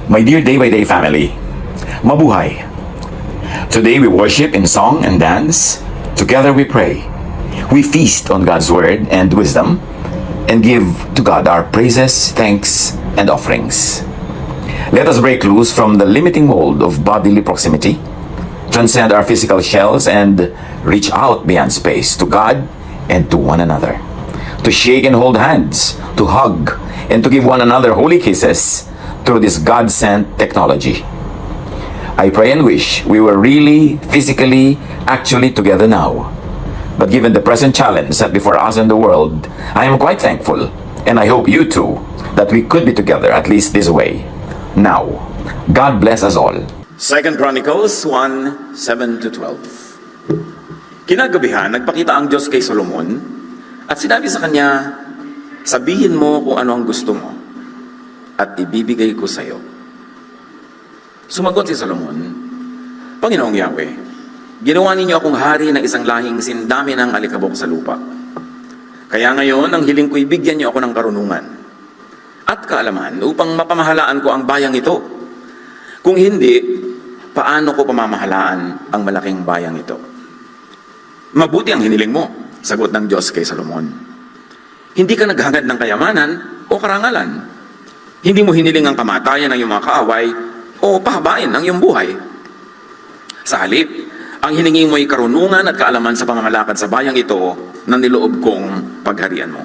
My dear Day by Day family, mabuhay! Today we worship in song and dance. Together we pray. We feast on God's word and wisdom and give to God our praises, thanks, and offerings. Let us break loose from the limiting mold of bodily proximity, transcend our physical shells, and reach out beyond space to God and to one another. To shake and hold hands, to hug, and to give one another holy kisses through this God-sent technology. I pray and wish we were really, physically, actually together now. But given the present challenge set before us and the world, I am quite thankful, and I hope you too, that we could be together at least this way. Now, God bless us all. 2 Chronicles 1:7-12. Kinagabihan, nagpakita ang Diyos kay Solomon at sinabi sa kanya, sabihin mo kung ano ang gusto mo at ibibigay ko sa iyo. Sumagot si Solomon, Panginoong Yahweh, ginawa ninyo akong hari ng isang lahing sindami ng alikabok sa lupa. Kaya ngayon, ang hiling ko'y bigyan niyo ako ng karunungan at kaalaman upang mapamahalaan ko ang bayang ito. Kung hindi, paano ko pamamahalaan ang malaking bayang ito? Mabuti ang hiniling mo, sagot ng Diyos kay Solomon. Hindi ka naghangad ng kayamanan o karangalan. Hindi mo hiniling ang kamatayan ng iyong mga kaaway o pahabain ang iyong buhay. Sa halip, ang hiningi mo ay karunungan at kaalaman sa pamamalakad sa bayang ito na niloob kong pagharian mo.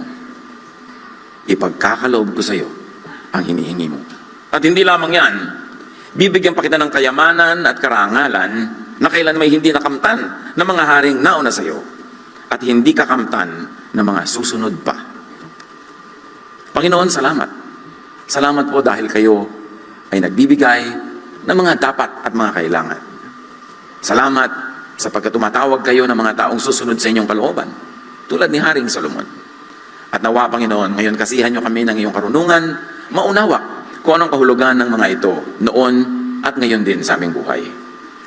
Ipagkakaloob ko sa iyo ang hinihingi mo. At hindi lamang yan, bibigyan pa kita ng kayamanan at karangalan na kailan may hindi nakamtan ng mga haring nauna sa iyo at hindi kakamtan ng mga susunod pa. Panginoon, salamat. Salamat po dahil kayo ay nagbibigay ng mga dapat at mga kailangan. Salamat sapagkat tumatawag kayo ng mga taong susunod sa inyong kalooban, tulad ni Haring Solomon. At nawa, Panginoon, ngayon kasihan niyo kami ng iyong karunungan, maunawa kung anong kahulugan ng mga ito noon at ngayon din sa aming buhay.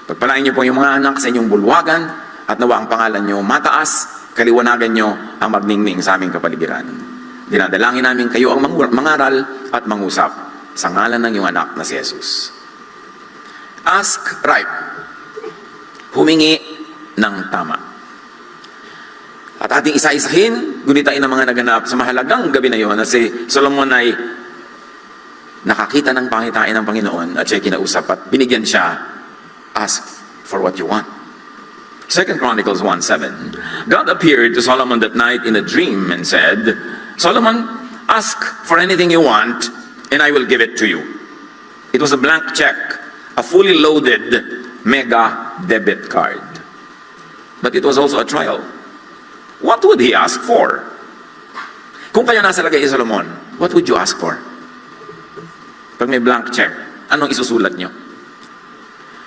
Pagpalain niyo po yung mga anak sa inyong bulwagan at nawa ang pangalan niyo mataas, kaliwanagan niyo ang magningning sa aming kapaligiran. Dinadalangin namin kayo ang mangaral at mangusap sa ngalan ng iyong anak na si Jesus. Ask right. Humingi ng tama. At ating isa-isahin, gunitain ang mga naganap sa mahalagang gabi na iyon na si Solomon ay nakakita ng pangitain ng Panginoon at siya kinausap at binigyan siya, ask for what you want. 2 Chronicles 1:7. God appeared to Solomon that night in a dream and said, Solomon, ask for anything you want, and I will give it to you. It was a blank check, a fully loaded mega debit card. But it was also a trial. What would he ask for? Kung kayo nasa lagay ni Solomon, what would you ask for? Pag may blank check, anong isusulat nyo?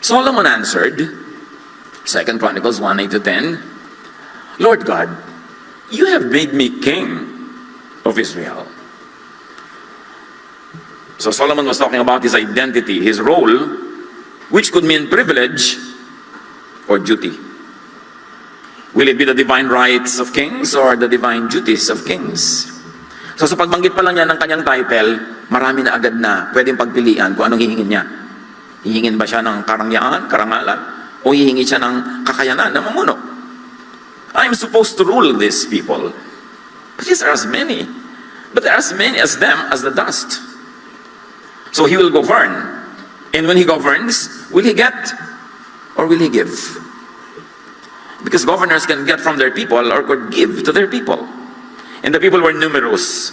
Solomon answered, 2 Chronicles 1:8-10, Lord God, you have made me king of Israel. So Solomon was talking about his identity, his role, which could mean privilege or duty. Will it be the divine rights of kings or the divine duties of kings? So sa pagbanggit pa lang niya ng kanyang title, marami na agad na pwedeng pagpilian kung anong hihingin niya. Hihingin ba siya ng karangyaan, karangalan, o hihingi siya ng kakayanan na mamuno? I'm supposed to rule these people. But yes, there are as many. But there are as many as them as the dust. So he will govern. And when he governs, will he get or will he give? Because governors can get from their people or could give to their people. And the people were numerous.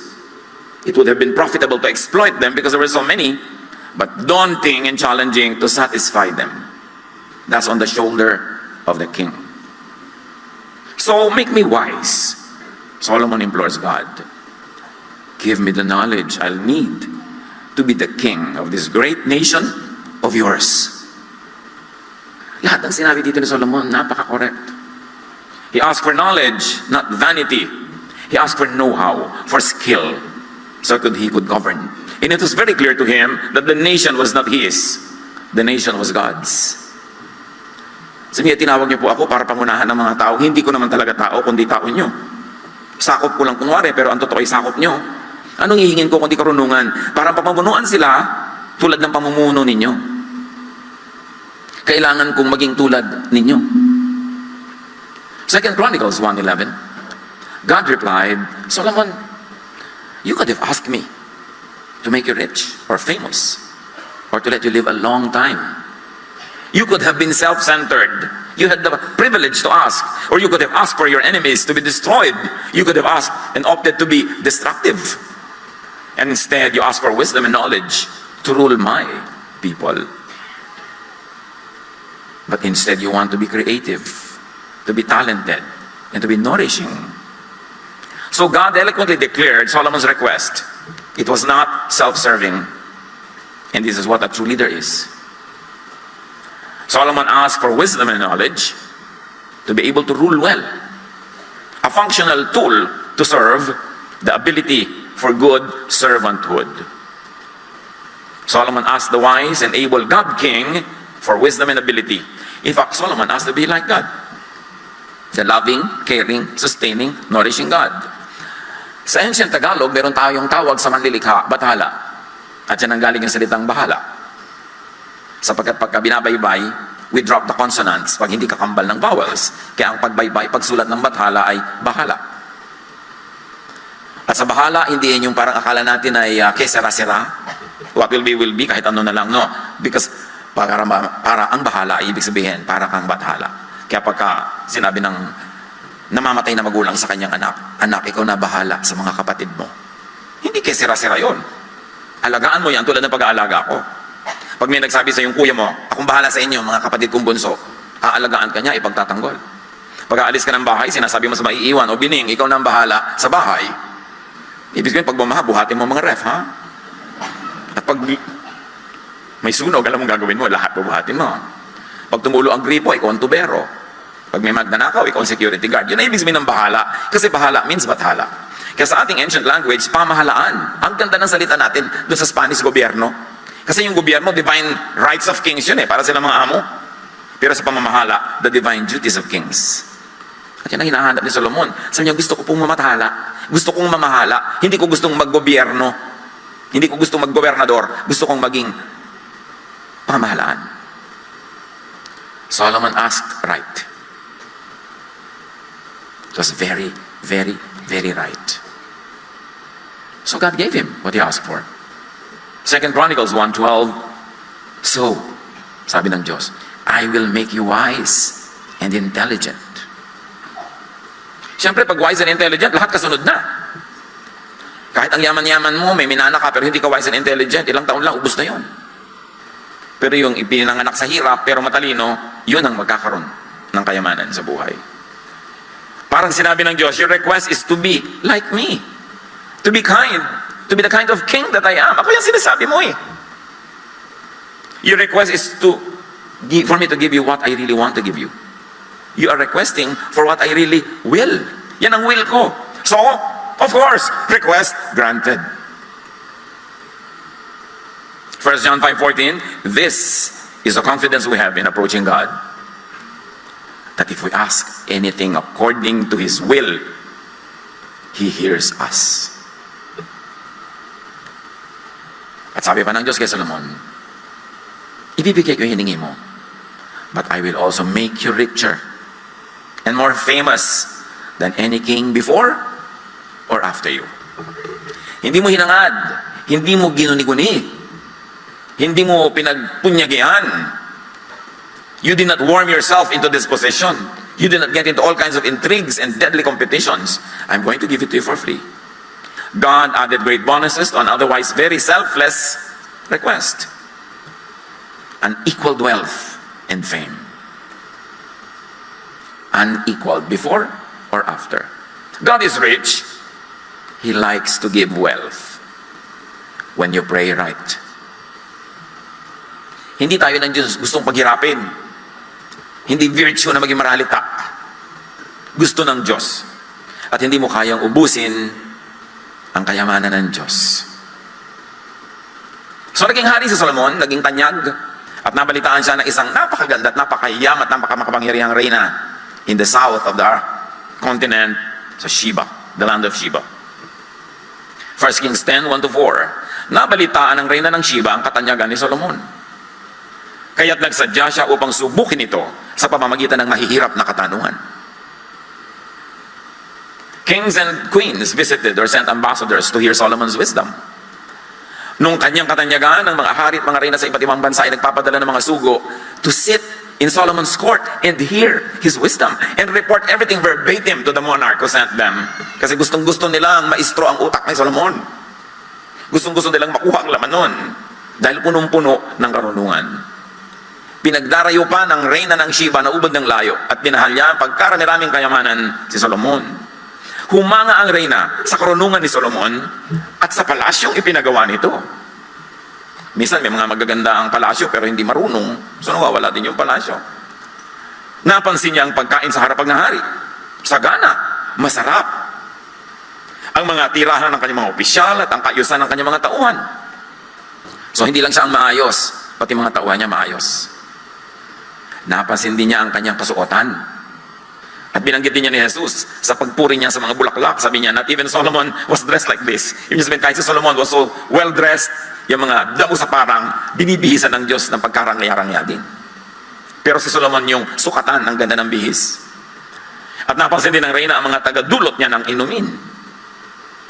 It would have been profitable to exploit them because there were so many, but daunting and challenging to satisfy them. That's on the shoulder of the king. So make me wise. Solomon implores God, give me the knowledge I'll need to be the king of this great nation of yours. Lahat ng sinabi dito ni Solomon, napaka-correct. He asked for knowledge, not vanity. He asked for know-how, for skill, so he could govern. And it was very clear to him that the nation was not his. The nation was God's. Sabi niya, tinawag niyo po ako para pangunahan ng mga tao. Hindi ko naman talaga tao, kundi tao niyo. Sakop ko lang kunwari, pero ang totoo ay sakop nyo. Anong hihingin ko kundi karunungan? Para papamunuan sila, tulad ng pamumuno ninyo. Kailangan kong maging tulad ninyo. 2 Chronicles 1:11. God replied, Solomon, you could have asked me to make you rich or famous, or to let you live a long time. You could have been self-centered. You had the privilege to ask. Or you could have asked for your enemies to be destroyed. You could have asked and opted to be destructive. And instead, you asked for wisdom and knowledge to rule my people. But instead, you want to be creative, to be talented, and to be nourishing. So God eloquently declared Solomon's request. It was not self-serving. And this is what a true leader is. Solomon asked for wisdom and knowledge to be able to rule well. A functional tool to serve, the ability for good servanthood. Solomon asked the wise and able God King for wisdom and ability. In fact, Solomon asked to be like God. The loving, caring, sustaining, nourishing God. Sa ancient Tagalog, meron tayong tawag sa manlilikha, bathala. At yan ang galing yung salitang bahala. Sapagkat pagka binabaybay, we drop the consonants pag hindi kakambal ng vowels. Kaya ang pagbaybay, pagsulat ng bathala ay bahala. At sa bahala, hindi yan yung parang akala natin ay kesera-sera. What will be, kahit ano na lang. No, because para ang bahala ay ibig sabihin, para kang bathala. Kaya pagka sinabi ng namamatay na magulang sa kanyang anak, ikaw na bahala sa mga kapatid mo. Hindi kesera-sera yun. Alagaan mo yan tulad ng pag-aalaga ko. Pag may nagsabi sa yung kuya mo, akong bahala sa inyo, mga kapatid kong bunso, aalagaan ka niya, ipagtatanggol. Pag aalis ka ng bahay, sinasabi mo sa maiiwan, o bining, ikaw na ang bahala sa bahay. Ibig sabihin, pag bumaha, buhatin mo mga ref, ha? At pag may sunog, alam mo gagawin mo, lahat bubuhatin mo. Pag tumulo ang gripo, ikaw ang tubero. Pag may magnanakaw, ikaw ang security guard. Yun ang ibig sabihin ng bahala. Kasi bahala means bathala. Kaya sa ating ancient language, pamahalaan. Ang ganda ng salita natin doon sa Spanish gobyerno. Kasi yung gobyerno, divine rights of kings yun para sila mga amo. Pero sa pamamahala, the divine duties of kings. At yan ang hinahanap ni Solomon. Sabi niya, gusto ko pong mamathala. Gusto kong mamahala. Hindi ko gustong maggobyerno. Hindi ko gustong maggobernador. Gusto kong maging pamahalaan. Solomon asked right. It was very, very, very right. So God gave him what he asked for. 2 Chronicles 1:12. So, sabi ng Diyos, I will make you wise and intelligent. Siyempre, pag wise and intelligent, lahat kasunod na. Kahit ang yaman-yaman mo, may minana ka, pero hindi ka wise and intelligent, ilang taon lang, ubos na yon. Pero yung ipinanganak sa hirap, pero matalino, yun ang magkakaroon ng kayamanan sa buhay. Parang sinabi ng Diyos, your request is to be like me. To be kind. To be the kind of king that I am. Ako yung sinasabi mo eh. Your request is for me to give you what I really want to give you. You are requesting for what I really will. Yan ang will ko. So, of course, request granted. 1 John 5:14, this is the confidence we have in approaching God. That if we ask anything according to His will, He hears us. At sabi pa ng Diyos kay Solomon, ibibigay ko yung hiningi mo, but I will also make you richer and more famous than any king before or after you. Hindi mo hinangad, hindi mo ginuni-guni, hindi mo pinagpunyagian. You did not worm yourself into this position. You did not get into all kinds of intrigues and deadly competitions. I'm going to give it to you for free. God added great bonuses to an otherwise very selfless request. Unequaled wealth and fame. Unequaled before or after. God is rich. He likes to give wealth when you pray right. Hindi tayo ng Diyos gustong paghirapin. Hindi virtue na maging maralita. Gusto ng Diyos. At hindi mo kayang ubusin ang kayamanan ng Diyos. So naging hari si Solomon, naging tanyag, at nabalitaan siya ng isang napakaganda at napakahiyam at napakamakapangyarihang reyna in the south of the continent sa Sheba, the land of Sheba. 1 Kings 10:1-4. nabalitaan ng reyna ng Sheba ang katanyagan ni Solomon. Kaya't nagsadya siya upang subukin ito sa pamamagitan ng mahihirap na katanungan. Kings and queens visited or sent ambassadors to hear Solomon's wisdom. Nung kanyang katanyagan, ng mga hari at mga reyna sa iba't ibang bansa ay nagpapadala ng mga sugo to sit in Solomon's court and hear his wisdom and report everything verbatim to the monarch who sent them. Kasi gustong-gusto nilang maistro ang utak ni Solomon. Gustong-gusto nilang makuha ang laman nun dahil punong-puno ng karunungan. Pinagdarayo pa ng reyna ng Sheba na ubod ng layo at binahal niya ang pagkarami-raming kayamanan si Solomon. Humanga ang reyna sa karunungan ni Solomon at sa palasyong ipinagawa nito. Minsan may mga magaganda ang palasyo pero hindi marunong, so nawawala din yung palasyo. Napansin niya ang pagkain sa harapan ng hari. Sagana, masarap. Ang mga tirahan ng kanyang mga opisyal at ang kaayusan ng kanyang mga tauhan. So hindi lang siya ang maayos, pati mga tauhan niya maayos. Napansin din niya ang kanyang kasuotan. At binanggit din niya ni Jesus sa pagpuri niya sa mga bulaklak. Sabi niya, not even Solomon was dressed like this. Ibig sabihin, kahit si Solomon was so well-dressed, yung mga damo sa parang, binibihisan ng Diyos ng pagkarangya-rangya din. Pero si Solomon yung sukatan ng ganda ng bihis. At napansin din ng reyna ang mga taga-dulot niya ng inumin.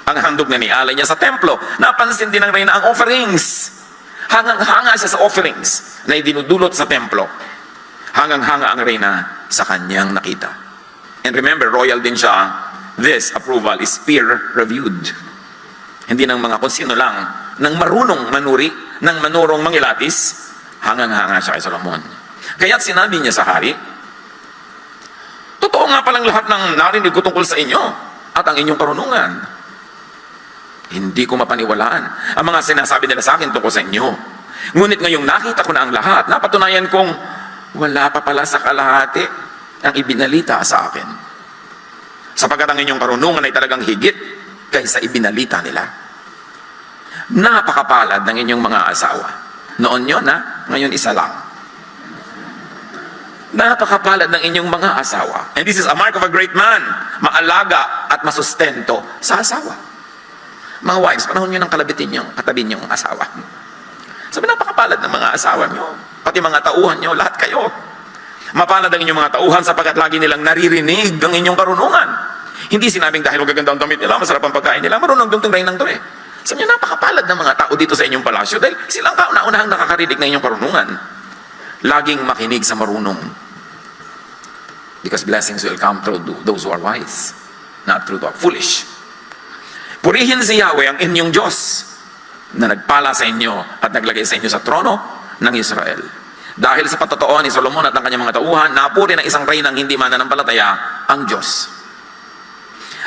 Ang handog na nialay niya sa templo. Napansin din ng reyna ang offerings. Hangang-hanga siya sa offerings na idinudulot sa templo. Hangang-hanga ang reyna sa kanyang nakita. And remember, royal din siya. This approval is peer-reviewed. Hindi ng mga kung sino lang, ng marunong manuri, ng manurong mangilatis, hangang-hanga siya kay Solomon. Kaya't sinabi niya sa hari, totoo nga palang lahat ng narinig ko tungkol sa inyo at ang inyong karunungan. Hindi ko mapaniwalaan ang mga sinasabi nila sa akin tungkol sa inyo. Ngunit ngayong nakita ko na ang lahat, napatunayan kong wala pa pala sa kalahati ang ibinalita sa akin. Sapagkat ang inyong karunungan ay talagang higit kaysa ibinalita nila. Napakapalad ng inyong mga asawa. Noon yun ngayon isa lang. Napakapalad ng inyong mga asawa. And this is a mark of a great man. Maalaga at masustento sa asawa. Mga wives, panahon nyo ng kalabitin nyo, katabi nyo ang asawa. Sabi, napakapalad ng mga asawa nyo. Pati mga tauhan nyo, lahat kayo. Mapalad ang inyong mga tauhan sapagkat lagi nilang naririnig ang inyong karunungan. Hindi sinabing dahil magaganda ang damit nila, masarap ang pagkain nila, marunong dong reynang to eh. Sabi niya, napakapalad ng mga tao dito sa inyong palasyo dahil silang kauna-unahang nakakarinig ng inyong karunungan. Laging makinig sa marunong. Because blessings will come through those who are wise, not through the foolish. Purihin si Yahweh ang inyong Diyos na nagpala sa inyo at naglagay sa inyo sa trono ng Israel. Dahil sa patotoo ni Solomon at ng kanyang mga tauhan, napuri ng isang reynang hindi mananampalataya ang Diyos.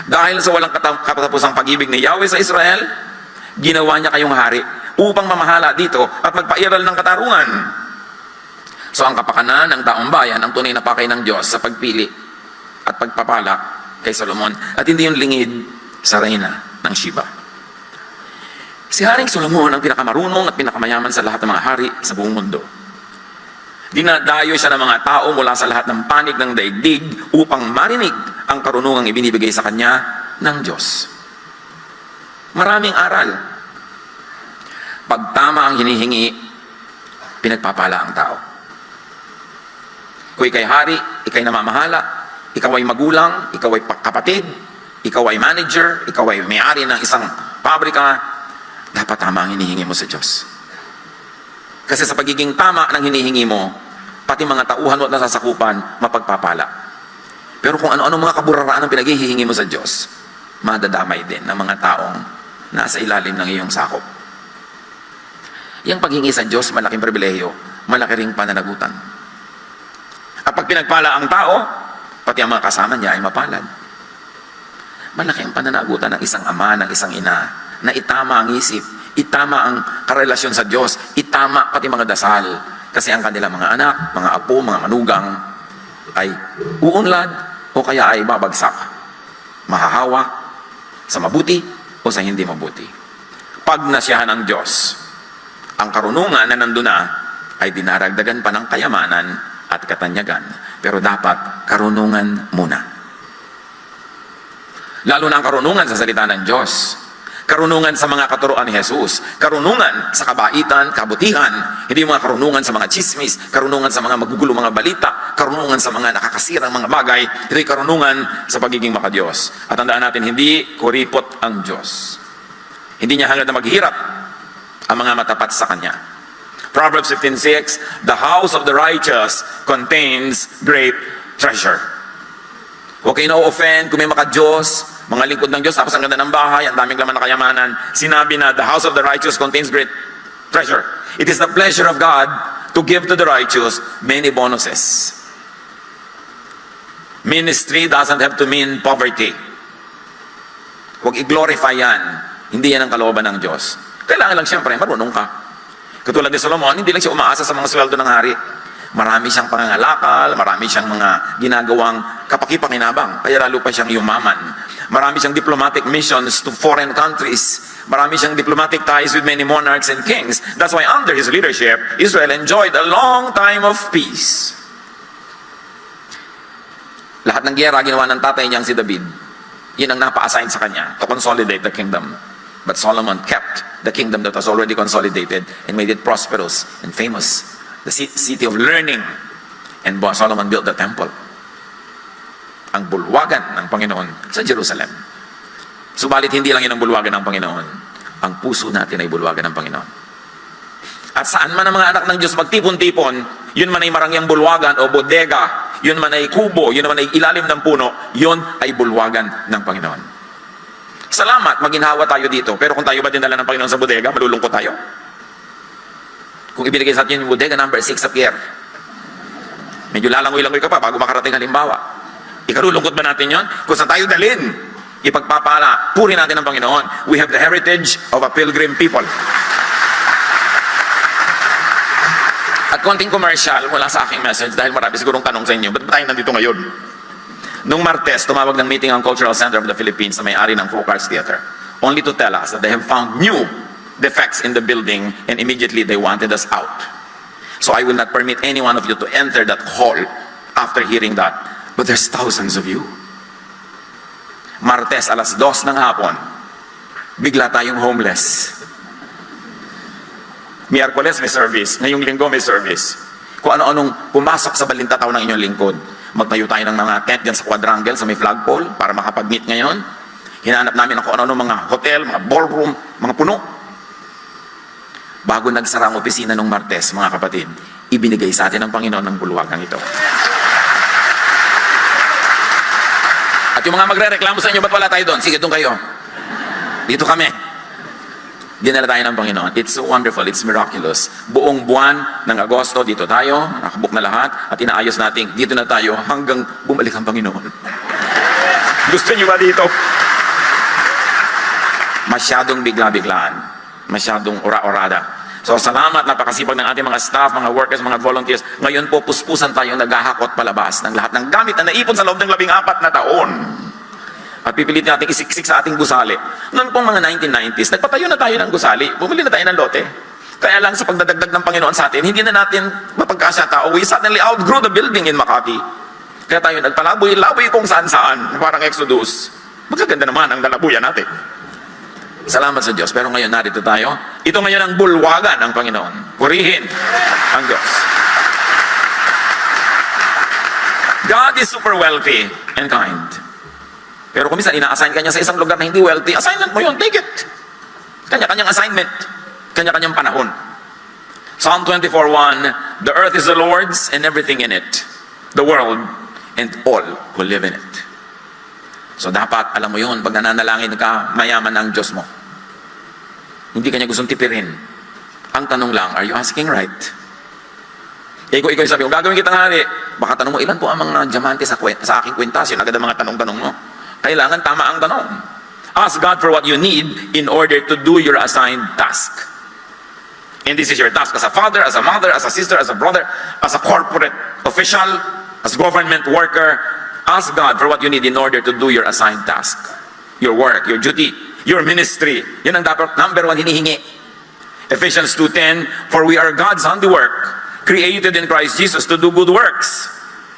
Dahil sa walang katapusang pag-ibig ni Yahweh sa Israel, ginawa niya kayong hari upang mamahala dito at magpairal ng katarungan. So ang kapakanan ng taong bayan ang tunay na pakay ng Diyos sa pagpili at pagpapala kay Solomon at hindi yung lingid sa reyna ng Sheba. Si Haring Solomon ang pinakamarunong at pinakamayaman sa lahat ng mga hari sa buong mundo. Dinadayo siya ng mga tao mula sa lahat ng panig ng daigdig upang marinig ang karunungang ibinibigay sa kanya ng Diyos. Maraming aral. Pag tama ang hinihingi, pinagpapala ang tao. Kung ikay hari, ikay namamahala, ikaw ay magulang, ikaw ay kapatid, ikaw ay manager, ikaw ay may-ari ng isang pabrika, dapat tama ang hinihingi mo sa Diyos. Kasi sa pagiging tama ng hinihingi mo, pati mga tauhan mo at nasasakupan, mapagpapala. Pero kung ano-ano mga kaburaraan ang pinaghihingi mo sa Diyos, madadamay din ng mga taong nasa ilalim ng iyong sakop. Yung paghingi sa Diyos, malaking pribilehiyo, malaki ring pananagutan. At pag pinagpala ang tao, pati ang mga kasama niya ay mapalad. Malaki ang pananagutan ng isang ama, ng isang ina, na itama ang isip, itama ang karelasyon sa Diyos, itama pati mga dasal. Kasi ang kanilang mga anak, mga apo, mga manugang ay uunlad o kaya ay babagsak. Mahahawa sa mabuti o sa hindi mabuti. Pag nasyahan ng Diyos, ang karunungan na nandun na ay dinaragdagan pa ng kayamanan at katanyagan. Pero dapat karunungan muna. Lalo na ang karunungan sa salita ng Diyos. Karunungan sa mga katuruan ni Jesus. Karunungan sa kabaitan, kabutihan. Hindi yung mga karunungan sa mga chismis, karunungan sa mga magugulo mga balita, karunungan sa mga nakakasirang mga bagay. Ito yung karunungan sa pagiging makadiyos. At tandaan natin, hindi kuripot ang Diyos. Hindi niya hangad na maghirap ang mga matapat sa Kanya. Proverbs 15:6, the house of the righteous contains great treasure. Huwag kayo na-offend kung may makadiyos, mga lingkod ng Diyos, tapos ang ganda ng bahay, ang daming laman na kayamanan. Sinabi na, the house of the righteous contains great treasure. It is the pleasure of God to give to the righteous many bonuses. Ministry doesn't have to mean poverty. Huwag i-glorify yan. Hindi yan ang kalooban ng Diyos. Kailangan lang siyempre, marunong ka. Katulad ni Solomon, hindi lang siya umaasa sa mga sweldo ng hari. Marami siyang pangangalakal, marami siyang mga ginagawang kapakipakinabang, kaya lalo pa siyang yumaman. Marami siyang diplomatic missions to foreign countries. Marami siyang diplomatic ties with many monarchs and kings. That's why under his leadership, Israel enjoyed a long time of peace. Lahat ng giyera ginawa ng tatay niyang si David. Yun ang napa-assign sa kanya to consolidate the kingdom. But Solomon kept the kingdom that was already consolidated and made it prosperous and famous. The city of learning. And Solomon built the temple. Ang bulwagan ng Panginoon sa Jerusalem. Subalit hindi lang yun ang bulwagan ng Panginoon. Ang puso natin ay bulwagan ng Panginoon. At saan man ang mga anak ng Diyos magtipon-tipon, yun man ay marangyang bulwagan o bodega, yun man ay kubo, yun man ay ilalim ng puno, yun ay bulwagan ng Panginoon. Salamat, maginhawa tayo dito. Pero kung tayo ba dinala ng Panginoon sa bodega, malulungkot tayo. Kung ibinigay sa atin yung bodega number 6 sa pier, medyo lalangoy-langoy ka pa bago makarating halimbawa. Ikarulungkot ba natin yon? Kung saan tayo dalhin, ipagpapala, puri natin ang Panginoon. We have the heritage of a pilgrim people. At konting commercial mula sa aking message dahil marami sigurong tanong sa inyo, ba't ba tayo nandito ngayon? Nung Martes, tumawag ng meeting ang Cultural Center of the Philippines na may-ari ng Folk Arts Theater, only to tell us that they have found new defects in the building and immediately they wanted us out. So I will not permit any one of you to enter that hall after hearing that. But there's thousands of you. Martes, alas 2 ng hapon, bigla tayong homeless. Miyerkules may service, ngayong linggo may service. Kung ano-anong pumasok sa balintataw ng inyong lingkod. Magtayo tayo ng mga tent dyan sa quadrangle, sa may flagpole, para makapag-meet ngayon. Hinahanap namin kung ano-ano mga hotel, mga ballroom, mga puno. Bago nagsara ang opisina ng Martes, mga kapatid, ibinigay sa atin ng Panginoon ng bulwagang ito. At yung mga magre-reklamo sa inyo, ba't wala tayo doon? Sige, doon kayo. Dito kami. Dinala tayo ng Panginoon. It's so wonderful, it's miraculous. Buong buwan ng Agosto, dito tayo, nakabook na lahat, at inaayos natin, dito na tayo hanggang bumalik ang Panginoon. Gusto niyo ba dito? Masyadong bigla-biglaan. Masyadong ora-orada. So salamat, napakasipag ng ating mga staff, mga workers, mga volunteers. Ngayon po, puspusan tayong naghahakot palabas ng lahat ng gamit na naipon sa loob ng 14 na taon. At pipilitin natin isiksik sa ating gusali. Noon pong mga 1990s, nagpatayo na tayo ng gusali. Bumili na tayo ng lote. Kaya lang sa pagdadagdag ng Panginoon sa atin, hindi na natin mapagkasya tao. We suddenly outgrew the building in Makati. Kaya tayo nagpalaboy-laboy kung saan-saan. Parang Exodus. Magaganda naman ang dalabuyan natin. Salamat sa Diyos. Pero ngayon narito tayo. Ito ngayon ang bulwagan ng Panginoon. Purihin ang Diyos. God is super wealthy and kind. Pero kung minsan ina-assign ka niya sa isang lugar na hindi wealthy, assignment mo yun, take it. Kanya-kanyang assignment. Kanya-kanyang panahon. Psalm 24:1, the earth is the Lord's and everything in it, the world and all who live in it. So dapat, alam mo yun, pag nananalangin ka, mayaman ang Diyos mo. Hindi kanya gustong tipirin. Ang tanong lang, are you asking right? Ikaw sabi, kung gagawin kitang hari, baka tanong mo, ilan po ang mga diamante sa aking kwintas? Yun agad ang mga tanong-tanong mo. Kailangan tama ang tanong. Ask God for what you need in order to do your assigned task. And this is your task as a father, as a mother, as a sister, as a brother, as a corporate official, as government worker. Ask God for what you need in order to do your assigned task. Your work, your duty, your ministry. Yun ang dapat number 1 hinihingi. Ephesians 2:10, for we are God's handiwork, created in Christ Jesus to do good works,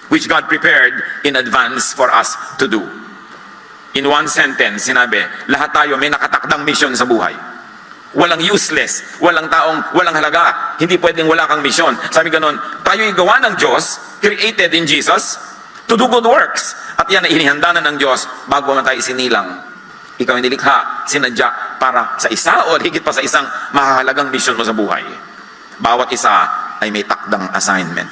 which God prepared in advance for us to do. In one sentence, sinabi, lahat tayo may nakatakdang mission sa buhay. Walang useless, walang taong walang halaga. Hindi pwedeng wala kang mission. Sabi ganon, tayo'y gawa ng Diyos, created in Jesus, to do good works. At yan ay inihanda na ng Diyos bago man tayo isinilang. Ikaw ay nilikha, sinadya para sa isa o higit pa sa isang mahalagang mission mo sa buhay. Bawat isa ay may takdang assignment.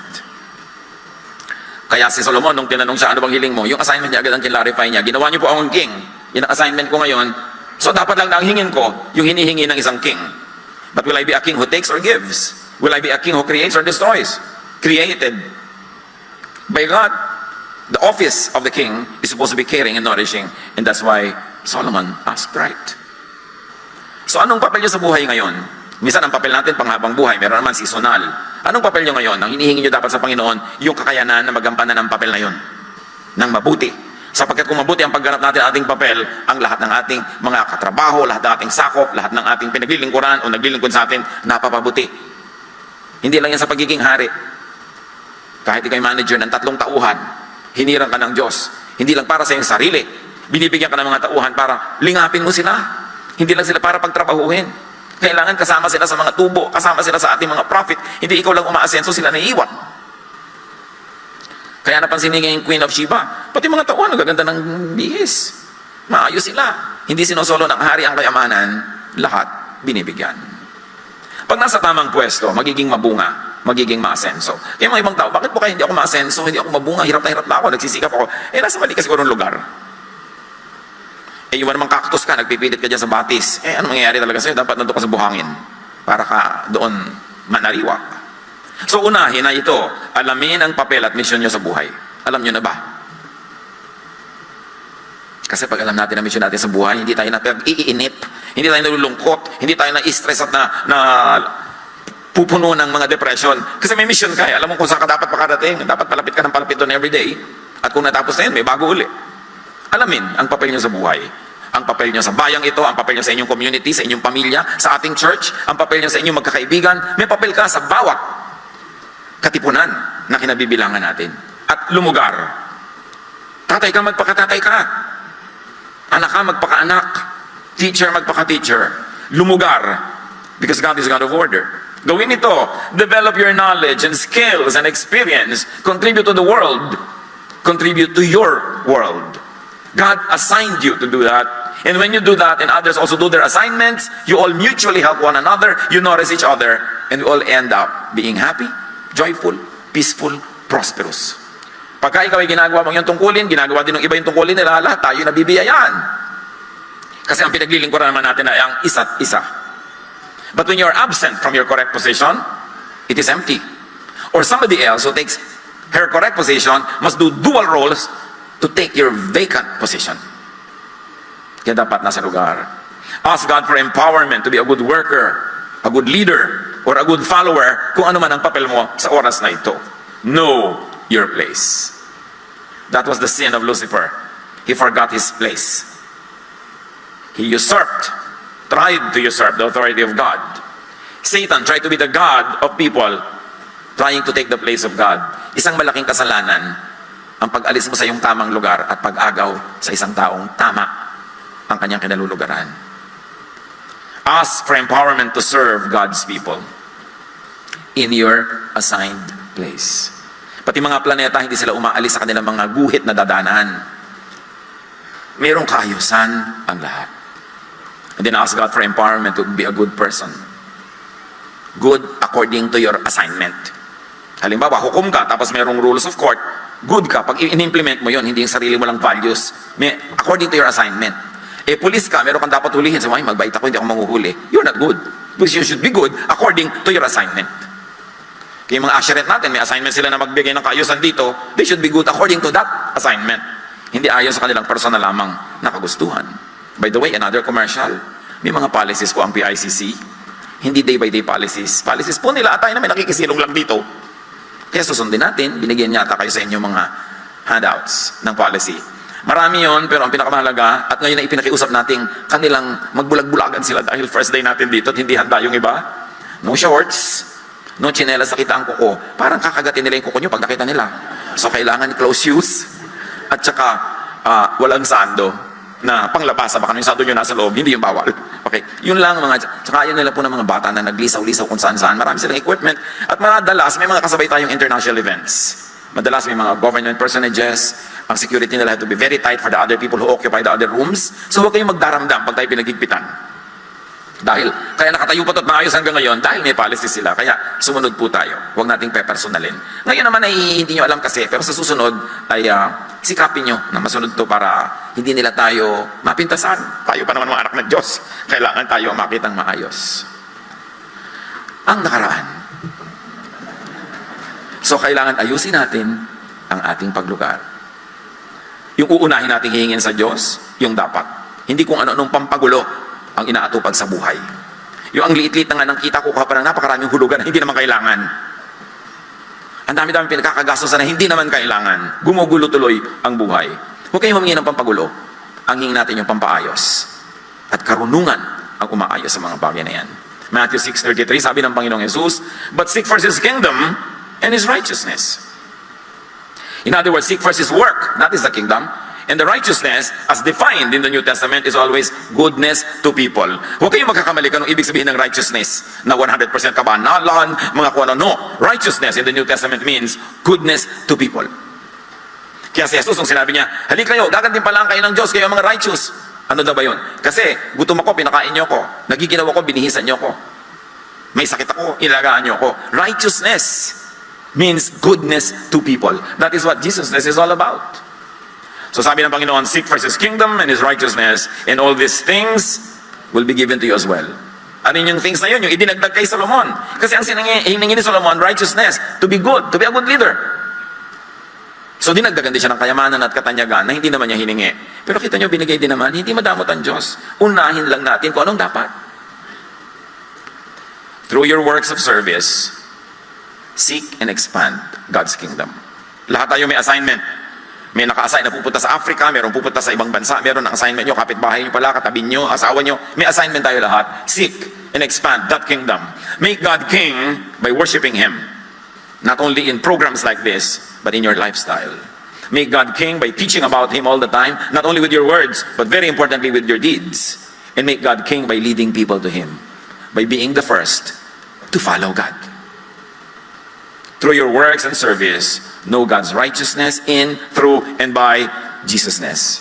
Kaya si Solomon, nung tinanong siya, ano bang hiling mo? Yung assignment niya, agad ang kinlarify niya. Ginawa niyo po akong king. Yun ang assignment ko ngayon. So dapat lang na ang hingin ko, yung hinihingi ng isang king. But will I be a king who takes or gives? Will I be a king who creates or destroys? Created by God. The office of the king is supposed to be caring and nourishing. And that's why Solomon asked right. So anong papel niyo sa buhay ngayon? Minsan ang papel natin panghabang buhay, meron naman seasonal. Anong papel nyo ngayon? Ang hinihingi nyo dapat sa Panginoon, yung kakayanan na magampanan ng papel na yun. Nang mabuti. Sapagkat kung mabuti ang pagganap natin ating papel, ang lahat ng ating mga katrabaho, lahat ng ating sakop, lahat ng ating pinaglilingkuran o naglilingkod sa atin, napapabuti. Hindi lang yan sa pagiging hari. Kahit ikaw'y manager ng 3 tauhan, hinirang ka ng Diyos. Hindi lang para sa iyong sarili. Binibigyan ka ng mga tauhan para lingapin mo sila. Hindi lang sila para pagtrabahuhin. Kailangan kasama sila sa mga tubo, kasama sila sa ating mga prophet. Hindi ikaw lang umaasenso, sila naiiwan. Kaya napansin niya yung Queen of Sheba, pati mga tauhan, nagaganda ng bihis. Maayos sila. Hindi sinosolo ng hari ang kayamanan, lahat binibigyan. Pag nasa tamang pwesto, magiging mabunga, magiging maasenso. Kaya mga ibang tao, bakit po kaya hindi ako maasenso, hindi ako mabunga, hirap na ako, nagsisikap ako. Nasa mali ka siguro ng lugar. Iwan namang cactus ka, nagpipilit ka dyan sa batis. Ano mangyayari talaga sa'yo? Dapat nandun ka sa buhangin para ka doon manariwa. So unahin na ito, alamin ang papel at misyon nyo sa buhay. Alam nyo na ba? Kasi pag alam natin ang misyon natin sa buhay, hindi tayo iinip, hindi tayo nalulungkot, hindi tayo na-stress at na pupuno ng mga depression. Kasi may mission ka, alam mo kung saan ka dapat makarating, dapat palapit ka ng palapit doon everyday. At kung natapos na yun, may bago uli. Alamin ang papel nyo sa buhay. Ang papel nyo sa bayang ito, ang papel nyo sa inyong community, sa inyong pamilya, sa ating church, ang papel nyo sa inyong magkakaibigan. May papel ka sa bawat katipunan na kinabibilangan natin. At lumugar. Tatay ka, magpakatatay ka. Anak ka, magpakaanak. Teacher, magpaka-teacher. Lumugar. Because God is God of order. Gawin ito. Develop your knowledge and skills and experience. Contribute to the world. Contribute to your world. God assigned you to do that. And when you do that and others also do their assignments, you all mutually help one another, you nourish each other, and we all end up being happy, joyful, peaceful, prosperous. Pagka ikaw ay ginagawa mong yung tungkulin, ginagawa din ng iba yung tungkulin nila, lahat tayo nabibiyayaan. Kasi ang pinaglilingkuran naman natin ay ang isa't isa. But when you're absent from your correct position, it is empty. Or somebody else who takes her correct position must do dual roles to take your vacant position. Kaya dapat nasa lugar. Ask God for empowerment to be a good worker, a good leader, or a good follower, kung ano man ang papel mo sa oras na ito. Know your place. That was the sin of Lucifer. He forgot his place. He tried to usurp the authority of God. Satan tried to be the God of people, trying to take the place of God. Isang malaking kasalanan ang pag-alis mo sa iyong tamang lugar at pag-agaw sa isang taong tama ang kanyang kinalulugaran. Ask for empowerment to serve God's people in your assigned place. Pati mga planeta, hindi sila umaalis sa kanilang mga guhit na dadanan. Mayroong kaayusan ang lahat. And then ask God for empowerment to be a good person. Good according to your assignment. Halimbawa, hukom ka, tapos mayroong rules of court, good ka. Pag in-implement mo yon, hindi yung sarili mo lang values. According to your assignment. Police ka, meron kang dapat hulihin. Sabi, magbait ako, hindi ako manghuhuli. You're not good. Because you should be good according to your assignment. Kaya mga asheret natin, may assignment sila na magbigay ng kaayusan dito, they should be good according to that assignment. Hindi ayon sa kanilang personal lamang na kagustuhan. By the way, another commercial, may mga policies ko ang PICC. Hindi day-by-day policies. Policies po nila, tayo na may nakikisilong lang dito. Kaya susundin natin, binigyan yata kayo sa inyong mga handouts ng policy. Marami yon, pero ang pinakamahalaga, at ngayon na ipinakiusap natin, kanilang magbulag-bulagan sila dahil first day natin dito at hindi handa yung iba. No shorts, no chinelas, nakita ang kuko. Parang kakagatin nila yung kuko nyo pag nakita nila. So kailangan close shoes, at saka walang sando. na panglabas, baka minsan doon yung nasa loob, hindi yung bawal. Okay, yun lang mga, tsaka yun nila po ng mga bata na naglisaw-lisaw kung saan-saan. Marami silang equipment at madalas may mga kasabay tayong international events. Madalas may mga government personages, ang security nila have to be very tight for the other people who occupy the other rooms. So huwag kayong magdaramdam pag tayo pinagigpitan. Dahil, kaya nakatayo pa ito at maayos hanggang ngayon dahil may policy sila. Kaya sumunod po tayo. Huwag nating pepersonalin. Ngayon naman ay hindi nyo alam kasi, pero sa susunod ay sikapin nyo na masunod to para hindi nila tayo mapintasan. Tayo pa naman mga anak ng Diyos. Kailangan tayo makitang maayos. Ang nakaraan. So kailangan ayusin natin ang ating paglugar. Yung uunahin natin hihingin sa Diyos, yung dapat. Hindi kung ano-anong pampagulo ang inaatupag sa buhay. Yung ang liit-liit na nga ng kita ko pa ng napakaraming hulugan na hindi naman kailangan. Ang dami-dami pinagkakagastosan na hindi naman kailangan. Gumugulo tuloy ang buhay. Huwag kayong humingi ng pampagulo. Ang hingin natin yung pampaayos. At karunungan ang umaayos sa mga bagay na yan. Matthew 6:33, sabi ng Panginoong Jesus, "But seek first His kingdom and His righteousness." In other words, seek first His work. That is the kingdom. And the righteousness, as defined in the New Testament, is always goodness to people. Huwag kayong magkakamali kung ibig sabihin ng righteousness na 100% kabanalan, mga kung ano. No. Righteousness in the New Testament means goodness to people. Kaya si Jesus, nung sinabi niya, "Halika kayo, gagantin pa lang kayo ng Diyos, kayo mga righteous." Ano daw ba yun? Kasi gutom ako, pinakain niyo ako. Nagiginaw ako, binihisan niyo ako. May sakit ako, ilagaan niyo ako. Righteousness means goodness to people. That is what Jesusness is all about. So sabi ng Panginoon, seek first His kingdom and His righteousness, and all these things will be given to you as well. Ano yung things na yun? Yung idinagdag kay Solomon. Kasi ang hiningi ni Solomon, righteousness, to be good, to be a good leader. So dinagdagan din siya ng kayamanan at katanyagan na hindi naman niya hiningi. Pero kita nyo, binigay din naman, hindi madamot ang Diyos. Unahin lang natin kung anong dapat. Through your works of service, seek and expand God's kingdom. Lahat tayo may assignment. May naka-assign na pupunta sa Africa, mayroong pupunta sa ibang bansa, mayroon ang assignment nyo, kapitbahay nyo pala, katabi nyo, asawa nyo. May assignment tayo lahat. Seek and expand that kingdom. Make God king by worshiping Him. Not only in programs like this, but in your lifestyle. Make God king by teaching about Him all the time, not only with your words, but very importantly with your deeds. And make God king by leading people to Him. By being the first to follow God. Through your works and service, know God's righteousness in, through, and by Jesusness.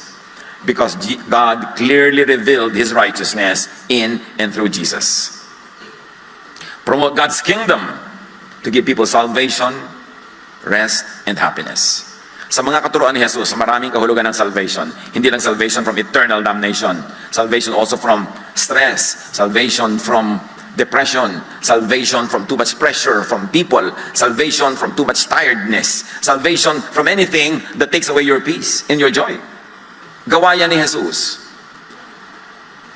Because God clearly revealed His righteousness in and through Jesus. Promote God's kingdom to give people salvation, rest, and happiness. Sa mga katuruan ni Jesus, maraming kahulugan ng salvation. Hindi lang salvation from eternal damnation. Salvation also from stress. Salvation from depression, salvation from too much pressure from people, salvation from too much tiredness, salvation from anything that takes away your peace and your joy. Gawa yan ni Jesus.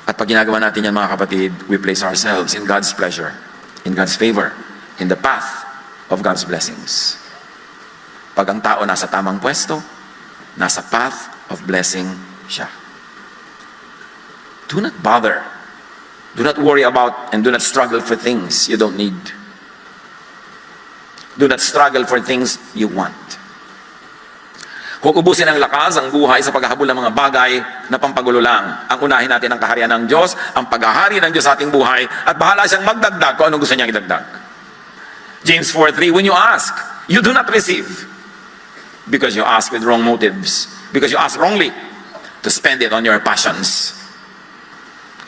At pag ginagawa natin yan mga kapatid, we place ourselves in God's pleasure, in God's favor, in the path of God's blessings. Pag ang tao nasa tamang pwesto, nasa path of blessing siya. Do not bother. Do not worry about and do not struggle for things you don't need. Do not struggle for things you want. Huwag ubusin ang lakas, ang buhay sa paghahabol ng mga bagay na pampagulo lang. Ang unahin natin ang kaharian ng Diyos, ang paghahari ng Diyos sa ating buhay, at bahala siyang magdagdag kung anong gusto niyang idagdag. James 4:3, when you ask, you do not receive. Because you ask with wrong motives. Because you ask wrongly to spend it on your passions.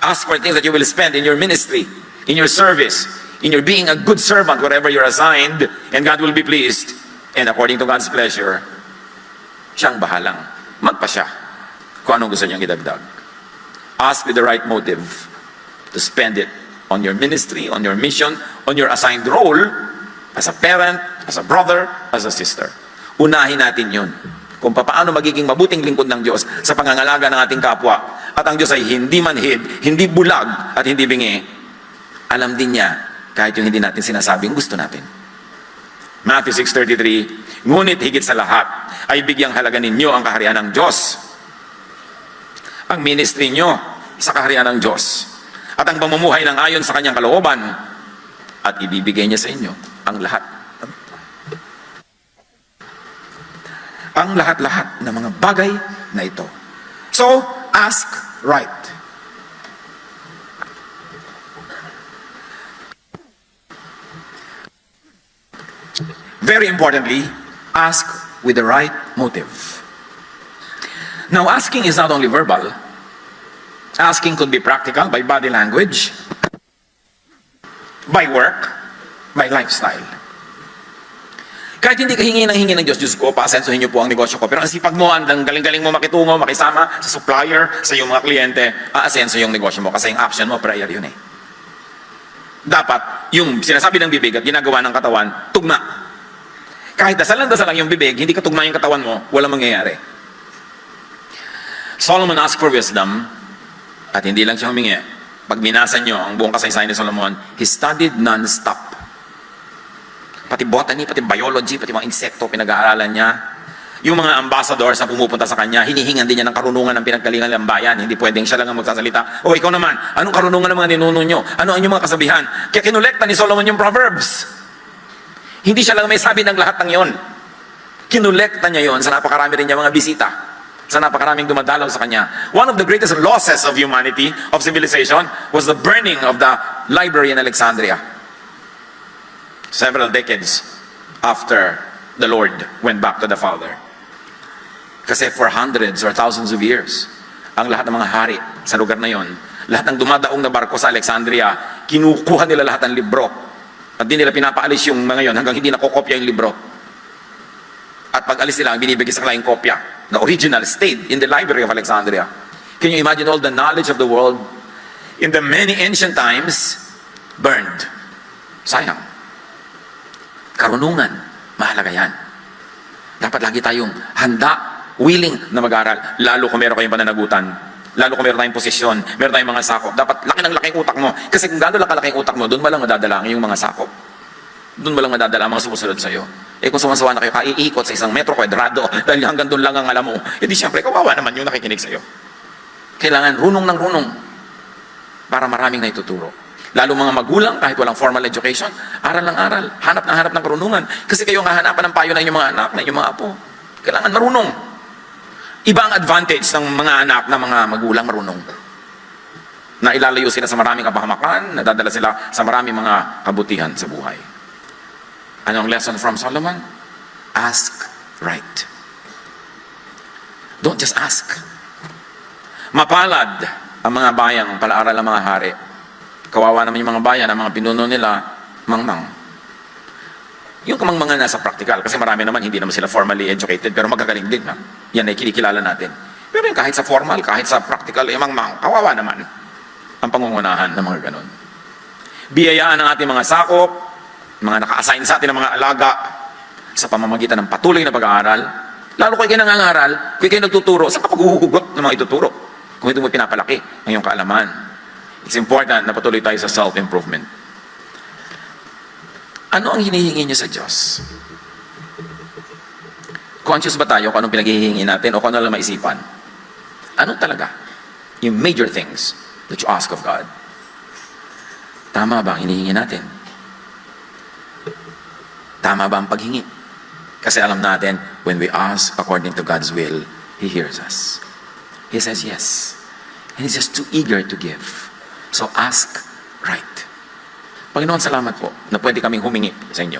Ask for things that you will spend in your ministry, in your service, in your being a good servant, wherever you're assigned, and God will be pleased. And according to God's pleasure, siyang bahalang magpasya kung anong gusto niyang idagdag. Ask with the right motive to spend it on your ministry, on your mission, on your assigned role as a parent, as a brother, as a sister. Unahin natin yun. Kung paano magiging mabuting lingkod ng Diyos sa pangangalaga ng ating kapwa. At ang Diyos ay hindi manhid, hindi bulag, at hindi bingi. Alam din niya, kahit yung hindi natin sinasabing gusto natin. Matthew 6:33, ngunit higit sa lahat, ay bigyang halaga ninyo ang kaharian ng Diyos. Ang ministry nyo sa kaharian ng Diyos. At ang pamumuhay ng ayon sa kanyang kalooban. At ibibigay niya sa inyo ang lahat. Ang lahat-lahat ng mga bagay na ito. So, ask right. Very importantly, ask with the right motive. Now, asking is not only verbal. Asking could be practical, by body language, by work, by lifestyle. Kahit hindi ka hingi ng Diyos, Diyos ko, paasensohin niyo po ang negosyo ko. Pero ang sipag mo, ang galing-galing mo makitungo, makisama sa supplier, sa iyong mga kliyente, aasenso yung negosyo mo. Kasi yung action mo, prayer yun eh. Dapat, yung sinasabi ng bibig at ginagawa ng katawan, tugma. Kahit dasal lang yung bibig, hindi ka tugma yung katawan mo, walang mangyayari. Solomon asked for wisdom, at hindi lang siya humingi. Pag binasa niyo ang buong kasaysayan ni Solomon, he studied non-stop. Pati botany, pati biology, pati mga insekto, pinag-aaralan niya. Yung mga ambassadors na pumupunta sa kanya, hinihingan din niya ng karunungan ng pinaggalingan ng bayan. Hindi pwedeng siya lang ang magsasalita. O ikaw naman, anong karunungan ng mga ninuno nyo? Ano ang inyong mga kasabihan? Kaya kinolekta ni Solomon yung Proverbs. Hindi siya lang may sabi ng lahat ng yon. Kinolekta niya yon sa napakarami rin niya mga bisita. Sa napakaraming dumadalaw sa kanya. One of the greatest losses of humanity, of civilization, was the burning of the library in Alexandria. Several decades after the Lord went back to the Father. Kasi for hundreds or thousands of years, ang lahat ng mga hari sa lugar na yon, lahat ng dumadaong na barko sa Alexandria, kinukuha nila lahat ng libro. At di nila pinapaalis yung mga yon hanggang hindi nakokopya yung libro. At pag alis nila, binibigay sa kanilang kopya. The original stayed in the library of Alexandria. Can you imagine all the knowledge of the world in the many ancient times burned? Sayang. Karunungan, mahalaga yan. Dapat lagi tayong handa, willing na mag-aral. Lalo kung meron kayong pananagutan. Lalo kung meron tayong posisyon, meron tayong mga sakop. Dapat laki ng laking utak mo. Kasi kung gano'n lang kalaki utak mo, doon mo lang madadala yung mga sakop. Doon mo lang madadala ang mga sumusunod sa'yo. Eh kung sumasawa na kayo, kaiikot sa isang metro kwadrado dahil hanggang doon lang ang alam mo, edi siyempre kawawa naman yung nakikinig sa'yo. Kailangan runong ng runong para maraming naituturo. Lalo mga magulang, kahit walang formal education, aral ng aral, hanap ng karunungan. Kasi kayo ang hahanapan ng payo ng inyong mga anak, ng inyong mga apo. Kailangan marunong. Iba ang advantage ng mga anak na mga magulang marunong. Na ilalayo sila sa maraming kapahamakan, nadadala sila sa maraming mga kabutihan sa buhay. Anong lesson from Solomon? Ask right. Don't just ask. Mapalad ang mga bayang palaaral ng mga hari. Kawawa naman yung mga bayan, ang mga pinuno nila, mangmang. Yung kamangmangan nasa practical, kasi marami naman hindi naman sila formally educated, pero magagaling din. Ha? Yan ay kinikilala natin. Pero yung kahit sa formal, kahit sa practical, mangmang, kawawa naman ang pangungunahan ng mga ganon. Biyayaan ng ating mga sakop, mga naka-assign sa atin ng mga alaga, sa pamamagitan ng patuloy na pag-aaral, lalo kung kayo nangangaral, kung kayo nagtuturo, sa kapaghuhugot ng mga ituturo, kung ito mo pinapalaki ang iyong kaalaman. It's important na patuloy tayo sa self-improvement. Ano ang hinihingi niyo sa Diyos? Conscious ba tayo kung anong pinaghihingi natin o kung ano lang maisipan? Ano talaga? Yung major things that you ask of God. Tama ba ang hinihingi natin? Tama ba ang paghingi? Kasi alam natin, when we ask according to God's will, He hears us. He says yes. And He's just too eager to give. So ask right. Panginoon, salamat po na pwede kaming humingi sa inyo.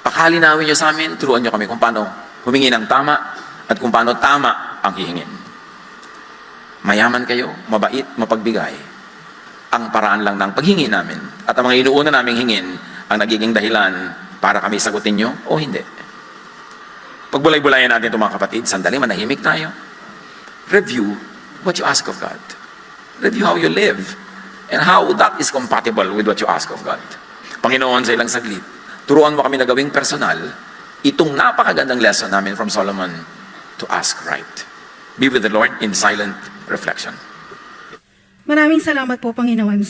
Pakalinawin niyo sa amin, turuan niyo kami kung paano humingi ng tama at kung paano tama ang hihingin. Mayaman kayo, mabait, mapagbigay. Ang paraan lang ng paghingi namin at ang mga inuuna naming hingin ang nagiging dahilan para kami sagutin niyo o hindi. Pagbulay-bulayan natin ito mga kapatid, sandali manahimik tayo. Review what you ask of God. Review how you live and how that is compatible with what you ask of God. Panginoon, sa ilang saglit, turuan mo kami na gawing personal itong napakagandang lesson namin from Solomon to ask right. Be with the Lord in silent reflection. Maraming salamat po, Panginoon.